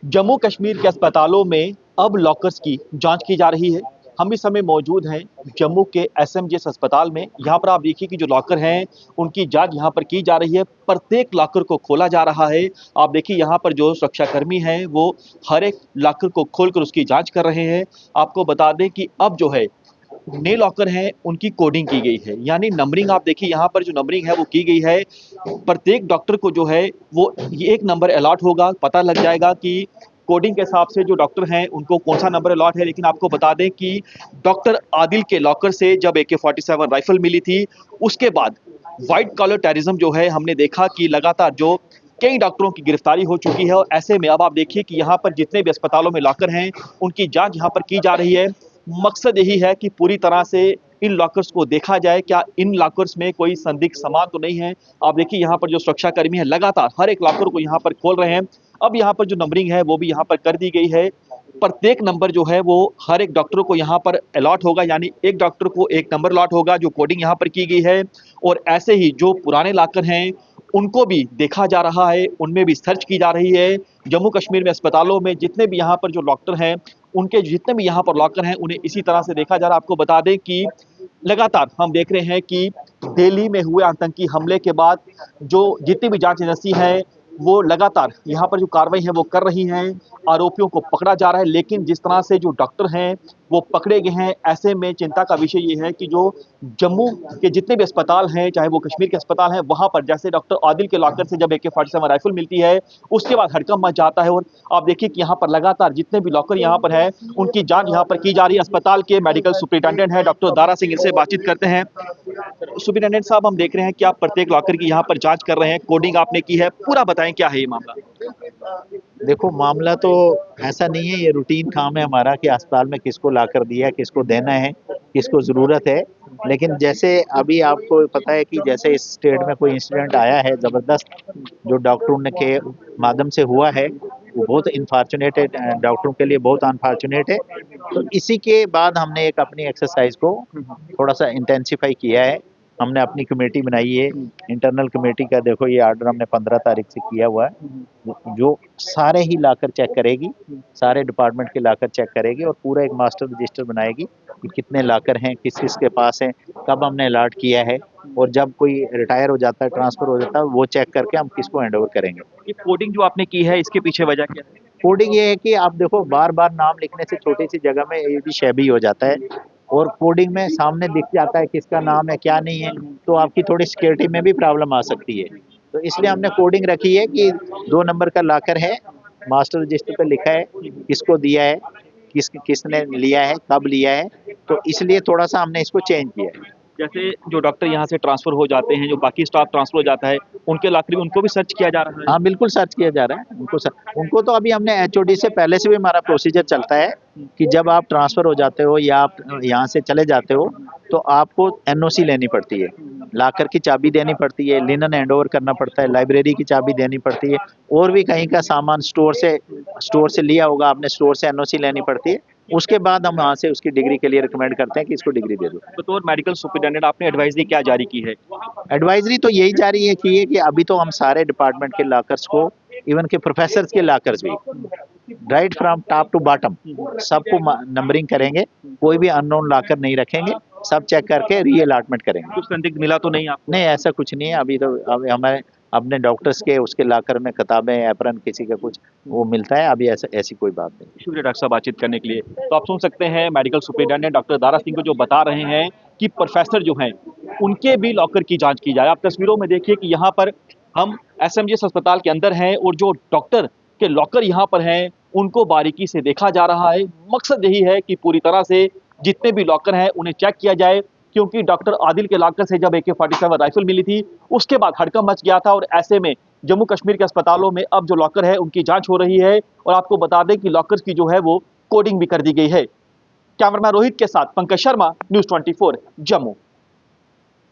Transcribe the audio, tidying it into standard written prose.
जम्मू कश्मीर के अस्पतालों में अब लॉकर्स की जांच की जा रही है। हम इस समय मौजूद हैं जम्मू के एसएमजेएस अस्पताल में। यहाँ पर आप देखिए कि जो लॉकर हैं उनकी जांच यहाँ पर की जा रही है। प्रत्येक लॉकर को खोला जा रहा है। आप देखिए यहाँ पर जो सुरक्षाकर्मी हैं वो हर एक लॉकर को खोलकर उसकी जांच कर रहे हैं। आपको बता दें कि अब जो है नए लॉकर हैं उनकी कोडिंग की गई है, यानी नंबरिंग। आप देखिए यहाँ पर जो नंबरिंग है वो की गई है। प्रत्येक डॉक्टर को जो है वो ये एक नंबर अलॉट होगा, पता लग जाएगा कि कोडिंग के हिसाब से जो डॉक्टर हैं उनको कौन सा नंबर अलॉट है। लेकिन आपको बता दें कि डॉक्टर आदिल के लॉकर से जब AK-47 राइफल मिली थी, उसके बाद व्हाइट कॉलर टेररिज्म जो है हमने देखा कि लगातार जो कई डॉक्टरों की गिरफ्तारी हो चुकी है। और ऐसे में अब आप देखिए कि यहाँ पर जितने भी अस्पतालों में लॉकर हैं उनकी जांच यहाँ पर की जा रही है। मकसद यही है कि पूरी तरह से इन लॉकर्स को देखा जाए, क्या इन लॉकर्स में कोई संदिग्ध सामान तो नहीं है। आप देखिए यहाँ पर जो सुरक्षाकर्मी है लगातार हर एक लॉकर को यहाँ पर खोल रहे हैं। अब यहाँ पर जो नंबरिंग है वो भी यहाँ पर कर दी गई है। प्रत्येक नंबर जो है वो हर एक डॉक्टर को यहाँ पर अलॉट होगा, यानी एक डॉक्टर को एक नंबर अलॉट होगा जो कोडिंग यहाँ पर की गई है। और ऐसे ही जो पुराने लॉकर हैं उनको भी देखा जा रहा है, उनमें भी सर्च की जा रही है। जम्मू कश्मीर में अस्पतालों में जितने भी यहाँ पर जो डॉक्टर हैं उनके जितने भी यहाँ पर लॉकर हैं उन्हें इसी तरह से देखा जा रहा है। आपको बता दें कि लगातार हम देख रहे हैं कि दिल्ली में हुए आतंकी हमले के बाद जो जितनी भी जांच एजेंसी है वो लगातार यहाँ पर जो कार्रवाई है वो कर रही हैं। आरोपियों को पकड़ा जा रहा है, लेकिन जिस तरह से जो डॉक्टर हैं वो पकड़े गए हैं, ऐसे में चिंता का विषय ये है कि जो जम्मू के जितने भी अस्पताल हैं, चाहे वो कश्मीर के अस्पताल हैं, वहां पर जैसे डॉक्टर आदिल के लॉकर से जब AK-47 राइफल मिलती है उसके बाद हड़कंप मच जाता है। और आप देखिए कि यहाँ पर लगातार जितने भी लॉकर यहाँ पर है उनकी जांच यहाँ पर की जा रही है। अस्पताल के मेडिकल सुपरिटेंडेंट है डॉक्टर दारा सिंह, इनसे बातचीत करते हैं। सुपरिटेंडेंट साहब, हम देख रहे हैं कि आप प्रत्येक लॉकर की यहाँ पर जांच कर रहे हैं, कोडिंग आपने की है, पूरा बताएं क्या है ये मामला। देखो, मामला तो ऐसा नहीं है, ये रूटीन काम है हमारा कि अस्पताल में किसको ला कर दिया, किसको देना है, किसको ज़रूरत है। लेकिन जैसे अभी आपको पता है कि जैसे इस स्टेट में कोई इंसिडेंट आया है ज़बरदस्त जो डॉक्टरों ने के माध्यम से हुआ है, वो बहुत अनफॉर्चुनेट है, डॉक्टरों के लिए बहुत अनफॉर्चुनेट है। तो इसी के बाद हमने एक अपनी एक्सरसाइज को थोड़ा सा इंटेंसिफाई किया है। हमने अपनी कमेटी बनाई है, इंटरनल कमेटी का। देखो, ये ऑर्डर हमने 15 तारीख से किया हुआ है, जो सारे ही लाकर चेक करेगी, सारे डिपार्टमेंट के लाकर चेक करेगी और पूरा एक मास्टर रजिस्टर बनाएगी कि कितने लाकर हैं, किस किस के पास हैं, कब हमने अलॉट किया है, और जब कोई रिटायर हो जाता है, ट्रांसफर हो जाता है, वो चेक करके हम किसको हैंड ओवर करेंगे। ये कोडिंग जो आपने की है इसके पीछे वजह क्या है? कोडिंग ये है कि आप देखो, बार बार नाम लिखने से छोटी सी जगह में ये भी शैबी हो जाता है, और कोडिंग में सामने दिख जाता है किसका नाम है क्या नहीं है, तो आपकी थोड़ी सिक्योरिटी में भी प्रॉब्लम आ सकती है। तो इसलिए हमने कोडिंग रखी है कि 2 नंबर का लॉकर है, मास्टर रजिस्टर पे लिखा है किसको दिया है, किसने लिया है, कब लिया है। तो इसलिए थोड़ा सा हमने इसको चेंज किया है। जैसे जो डॉक्टर यहाँ से ट्रांसफर हो जाते हैं, जो बाकी स्टाफ ट्रांसफर हो जाता है, उनके लॉकर भी उनको भी सर्च किया जा रहा है। हाँ, बिल्कुल सर्च किया जा रहा है उनको तो अभी हमने HOD से पहले से भी हमारा प्रोसीजर चलता है कि जब आप ट्रांसफर हो जाते हो या आप यहाँ से चले जाते हो तो आपको NOC लेनी पड़ती है, लॉकर की चाबी देनी पड़ती है, लिनन हैंड ओवर करना पड़ता है, लाइब्रेरी की चाबी देनी पड़ती है, और भी कहीं का सामान स्टोर से लिया होगा आपने, स्टोर से NOC लेनी पड़ती है। उसके बाद हम वहाँ से उसकी डिग्री के लिए रिकमेंड करते हैं कि इसको डिग्री दे दो। बतौर मेडिकल सुपरिटेंडेंट आपने एडवाइजरी क्या जारी की है? एडवाइजरी तो यही जारी है कि अभी तो हम सारे डिपार्टमेंट के लॉकर्स को, इवन के प्रोफेसर्स के लॉकर्स भी, right from top to bottom, सबको नंबरिंग करेंगे, कोई भी अननोन लॉकर नहीं रखेंगे, सब चेक करके री अलॉटमेंट करेंगे। कुछ संदिग्ध मिला तो नहीं आपको? नहीं, ऐसा कुछ नहीं है अभी तो। अभी हमारे अपने डॉक्टर्स के उसके लॉकर में किताबें, एप्रन, किसी का कुछ वो मिलता है, अभी ऐसी कोई बात नहीं। शुक्रिया डॉक्टर साहब बातचीत करने के लिए। तो आप सुन सकते हैं medical superintendent doctor Dara Singh को जो बता रहे हैं कि प्रोफेसर जो हैं उनके भी लॉकर की जांच की जाए। आप तस्वीरों में देखिए कि यहाँ पर हम SMGS अस्पताल के अंदर हैं और जो डॉक्टर के लॉकर यहाँ पर हैं उनको बारीकी से देखा जा रहा है। मकसद यही है कि पूरी तरह से जितने भी लॉकर हैं उन्हें चेक किया जाए, क्योंकि डॉक्टर आदिल के लॉकर से जब AK-47 राइफल मिली थी उसके बाद हड़कंप मच गया था। और ऐसे में जम्मू कश्मीर के अस्पतालों में अब जो लॉकर है उनकी जांच हो रही है। और आपको बता दें कि लॉकर्स की जो है वो कोडिंग भी कर दी गई है। कैमरामैन रोहित के साथ पंकज शर्मा, News 24, जम्मू।